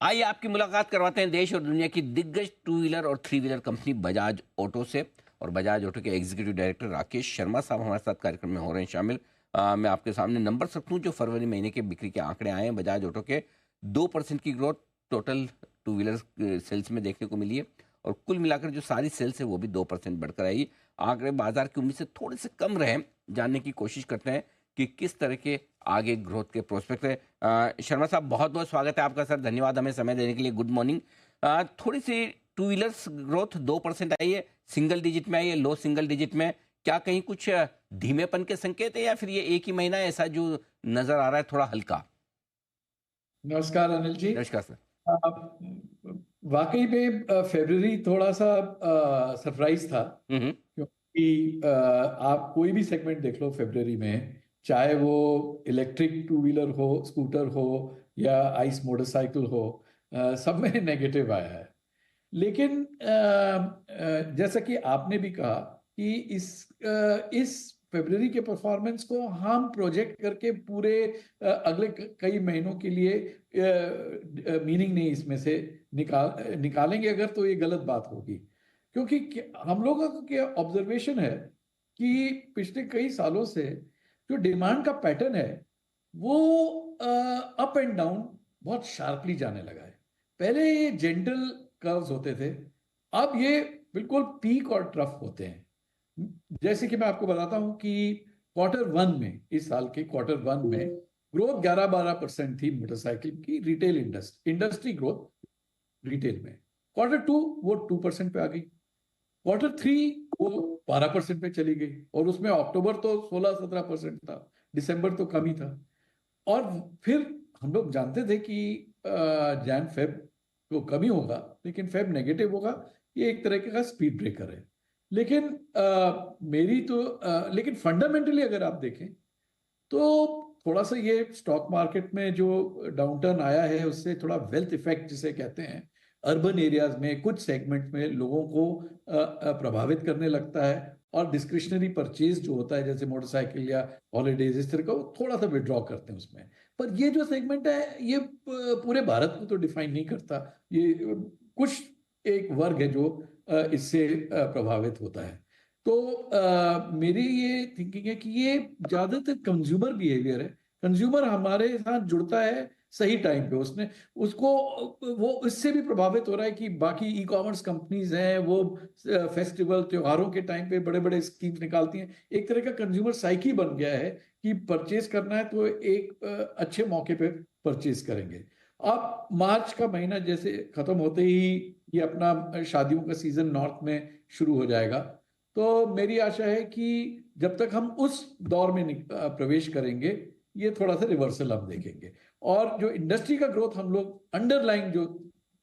आइए आपकी मुलाकात करवाते हैं देश और दुनिया की दिग्गज टू व्हीलर और three wheeler company Bajaj auto से। और बजाज ऑटो के एग्जीक्यूटिव डायरेक्टर राकेश शर्मा साहब हमारे साथ कार्यक्रम में हो रहे हैं शामिल। मैं आपके सामने नंबर रखूँ जो फरवरी महीने के बिक्री के आंकड़े आए हैं। बजाज ऑटो के 2% की growth total two wheeler sales में देखने को मिली है, और कुल मिलाकर जो सारी सेल्स है वो भी 2% बढ़कर आई। आंकड़े बाजार की उम्मीद से थोड़े से कम रहे। जानने की कोशिश करते हैं कि किस तरह के आगे ग्रोथ के प्रोस्पेक्ट है। शर्मा साहब, बहुत बहुत स्वागत है आपका सर, धन्यवाद हमें समय देने के लिए। Good morning. थोड़ी सी टू व्हीलर्स ग्रोथ 2% आई है, सिंगल डिजिट में आई है, लो सिंगल डिजिट में। क्या कहीं कुछ धीमेपन के संकेत है, या फिर ये एक ही महीना ऐसा जो नजर आ रहा है थोड़ा हल्का? नमस्कार अनिल जी। नमस्कार सर। वाकई में फरवरी थोड़ा सा सरप्राइज था, हम्म। क्योंकि आप कोई भी सेगमेंट देख लो फरवरी में, चाहे वो इलेक्ट्रिक टू व्हीलर हो, स्कूटर हो या आइस मोटरसाइकिल हो, सब में नेगेटिव आया है। लेकिन जैसा कि आपने भी कहा कि इस फरवरी के परफॉर्मेंस को हम प्रोजेक्ट करके पूरे अगले कई महीनों के लिए मीनिंग नहीं इसमें से निकालेंगे अगर, तो ये गलत बात होगी। क्योंकि हम लोगों का क्या ऑब्जर्वेशन है कि पिछले कई सालों से जो डिमांड का पैटर्न है वो अप एंड डाउन बहुत शार्पली जाने लगा है। पहले ये जेंटल कर्व्स होते थे, अब ये बिल्कुल पीक और ट्रफ होते हैं। जैसे कि मैं आपको बताता हूं कि क्वार्टर वन में, इस साल के क्वार्टर वन में ग्रोथ 11-12% थी मोटरसाइकिल की रिटेल इंडस्ट्री ग्रोथ रिटेल में। क्वार्टर टू वो 2% पे आ गई, क्वार्टर थ्री वो 12% पे चली गई, और उसमें अक्टूबर तो 16-17% था, दिसंबर तो कम ही था। और फिर हम लोग जानते थे कि जैन फेब को कमी होगा, लेकिन फेब नेगेटिव होगा। ये एक तरह का स्पीड ब्रेकर है। लेकिन लेकिन फंडामेंटली अगर आप देखें तो थोड़ा सा ये स्टॉक मार्केट में जो डाउनटर्न आया है उससे थोड़ा वेल्थ इफेक्ट जिसे कहते हैं, अर्बन एरियाज में कुछ सेगमेंट में लोगों को प्रभावित करने लगता है, और डिस्क्रिशनरी परचेज जो होता है जैसे मोटरसाइकिल या हॉलीडेज इस तरह का, वो थोड़ा सा विड्रॉ करते हैं उसमें। पर ये जो सेगमेंट है ये पूरे भारत को तो डिफाइन नहीं करता। ये कुछ एक वर्ग है जो इससे प्रभावित होता है। तो मेरी ये थिंकिंग है कि ये ज्यादातर कंज्यूमर बिहेवियर है। कंज्यूमर हमारे साथ जुड़ता है सही टाइम पे, उसने उसको वो इससे भी प्रभावित हो रहा है कि बाकी ई कॉमर्स कंपनीज हैं वो फेस्टिवल त्योहारों के टाइम पे बड़े बड़े स्कीम्स निकालती हैं। एक तरह का कंज्यूमर साइकी बन गया है कि परचेज करना है तो एक अच्छे मौके पे परचेज करेंगे। अब मार्च का महीना जैसे खत्म होते ही ये अपना शादियों का सीजन नॉर्थ में शुरू हो जाएगा। तो मेरी आशा है कि जब तक हम उस दौर में प्रवेश करेंगे, ये थोड़ा सा रिवर्सल हम देखेंगे। और जो इंडस्ट्री का ग्रोथ हम लोग अंडरलाइन जो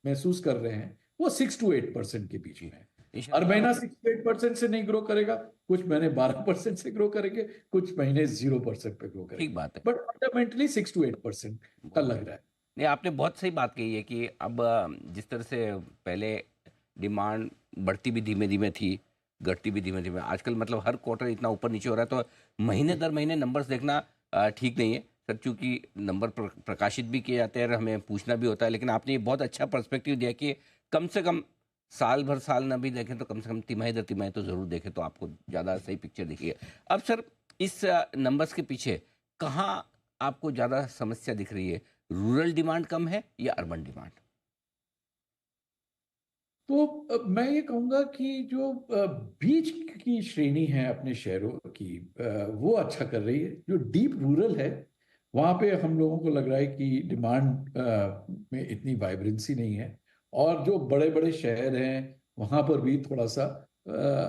महसूस कर रहे हैं वो 6 to 8% के बीच में है। हर महीना 6 to 8% से नहीं ग्रो करेगा, कुछ महीने 12% से ग्रो करेंगे, कुछ महीने 0% पे ग्रो ठीक करेंगे, बात है। बट फंडामेंटली 6 to 8% का लग रहा है। नहीं, आपने बहुत सही बात कही है कि अब जिस तरह से पहले डिमांड बढ़ती भी धीमे धीमे थी, घटती भी धीमे धीमे, आजकल मतलब हर क्वार्टर इतना ऊपर नीचे हो रहा है, तो महीने दर महीने नंबर्स देखना ठीक नहीं है सर, चूंकि नंबर प्रकाशित भी किए जाते हैं और हमें पूछना भी होता है। लेकिन आपने ये बहुत अच्छा पर्सपेक्टिव दिया कि कम से कम साल भर साल ना भी देखें तो कम से कम तिमाही दर तिमाही तो ज़रूर देखें, तो आपको ज़्यादा सही पिक्चर दिखिए। अब सर, इस नंबर्स के पीछे कहाँ आपको ज़्यादा समस्या दिख रही है? रूरल डिमांड कम है या अर्बन डिमांड? तो मैं ये कहूंगा कि जो बीच की श्रेणी है अपने शहरों की, वो अच्छा कर रही है। जो डीप रूरल है वहाँ पे हम लोगों को लग रहा है कि डिमांड में इतनी वाइब्रेंसी नहीं है। और जो बड़े बड़े शहर हैं वहाँ पर भी थोड़ा सा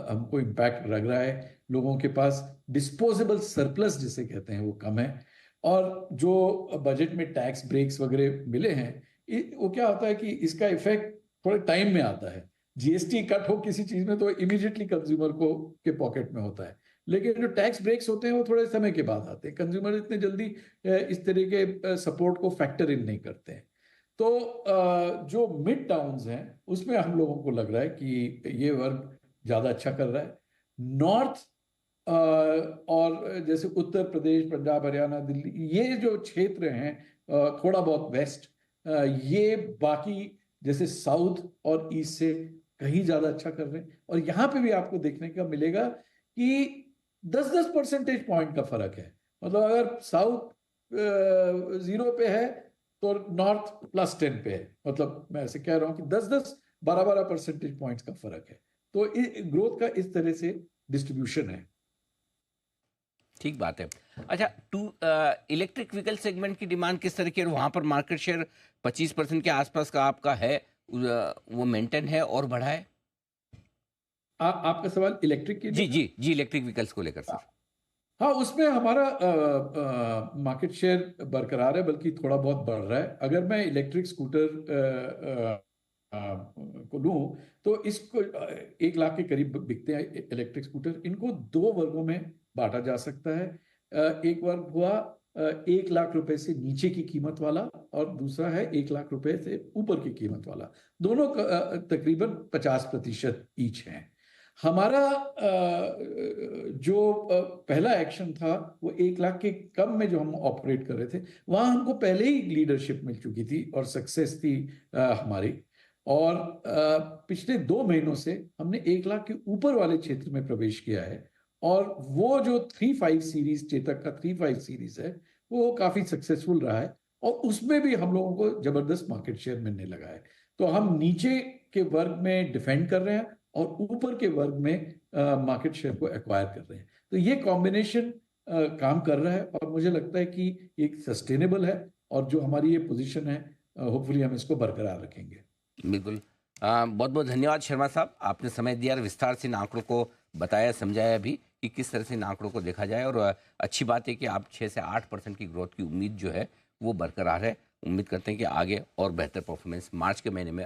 हमको इम्पैक्ट लग रहा है। लोगों के पास डिस्पोजेबल सरप्लस जिसे कहते हैं वो कम है। और जो बजट में टैक्स ब्रेक्स वगैरह मिले हैं, वो क्या होता है कि इसका इफेक्ट थोड़े टाइम में आता है। जीएसटी कट हो किसी चीज में तो इमीडिएटली कंज्यूमर को के पॉकेट में होता है, लेकिन जो टैक्स ब्रेक्स होते हैं वो थोड़े समय के बाद आते हैं। कंज्यूमर इतने जल्दी इस तरह के सपोर्ट को फैक्टर इन नहीं करते हैं। तो जो मिड टाउन्स हैं उसमें हम लोगों को लग रहा है कि ये वर्ग ज्यादा अच्छा कर रहा है। नॉर्थ और जैसे उत्तर प्रदेश, पंजाब, हरियाणा, दिल्ली, ये जो क्षेत्र हैं, थोड़ा बहुत वेस्ट, ये बाकी जैसे साउथ और ईस्ट से कहीं ज्यादा अच्छा कर रहे हैं। और यहाँ पे भी आपको देखने का मिलेगा कि 10-10 परसेंटेज पॉइंट का फर्क है। मतलब अगर साउथ 0 पे है तो नॉर्थ +10 पे है। मतलब मैं ऐसे कह रहा हूँ कि 10-10 12-12 परसेंटेज पॉइंट्स का फर्क है। तो ग्रोथ का इस तरह से डिस्ट्रीब्यूशन है। ठीक बात है। अच्छा, इलेक्ट्रिक व्हीकल सेगमेंट की डिमांड किस तरह की है? और वहाँ पर मार्केट शेयर 25% के आसपास का आपका है, वो मेंटेन है और बढ़ा है? आपका सवाल इलेक्ट्रिक के लिए जी था? जी जी, इलेक्ट्रिक व्हीकल्स को लेकर सर। हाँ, उसमें हमारा मार्केट शेयर बरकरार है, बल्कि थोड़ा बहुत बढ़ रहा है। अगर मैं इलेक्ट्रिक स्कूटर को लूँ तो इसको 1 लाख के करीब बिकते हैं इलेक्ट्रिक स्कूटर। इनको 2 वर्गों में बांटा जा सकता है। एक वर्ग हुआ 1 लाख रुपए से नीचे की कीमत वाला, और दूसरा है 1 लाख रुपए से ऊपर की कीमत वाला। दोनों तकरीबन 50% ईच हैं। हमारा जो पहला एक्शन था वो 1 लाख के कम में जो हम ऑपरेट कर रहे थे, वहां हमको पहले ही लीडरशिप मिल चुकी थी और सक्सेस थी हमारी। और पिछले 2 महीनों से हमने 1 लाख के ऊपर वाले क्षेत्र में प्रवेश किया है। और वो जो 3.5 सीरीज, चेतक का 3.5 सीरीज है, वो काफी सक्सेसफुल रहा है। और उसमें भी हम लोगों को जबरदस्त मार्केट शेयर मिलने लगा है। तो हम नीचे के वर्ग में डिफेंड कर रहे हैं और ऊपर के वर्ग में मार्केट शेयर को एक्वायर कर रहे हैं। तो ये कॉम्बिनेशन काम कर रहा है और मुझे लगता है कि ये सस्टेनेबल है। और जो हमारी ये पोजीशन है, होपफुली हम इसको बरकरार रखेंगे। बिल्कुल। बहुत बहुत धन्यवाद शर्मा साहब, आपने समय दिया और विस्तार से इन आंकड़ों को बताया, समझाया भी कि किस तरह से इन आंकड़ों को देखा जाए। और अच्छी बात है कि आप 6 से 8% की ग्रोथ की उम्मीद जो है वो बरकरार है। उम्मीद करते हैं कि आगे और बेहतर परफॉर्मेंस मार्च के महीने में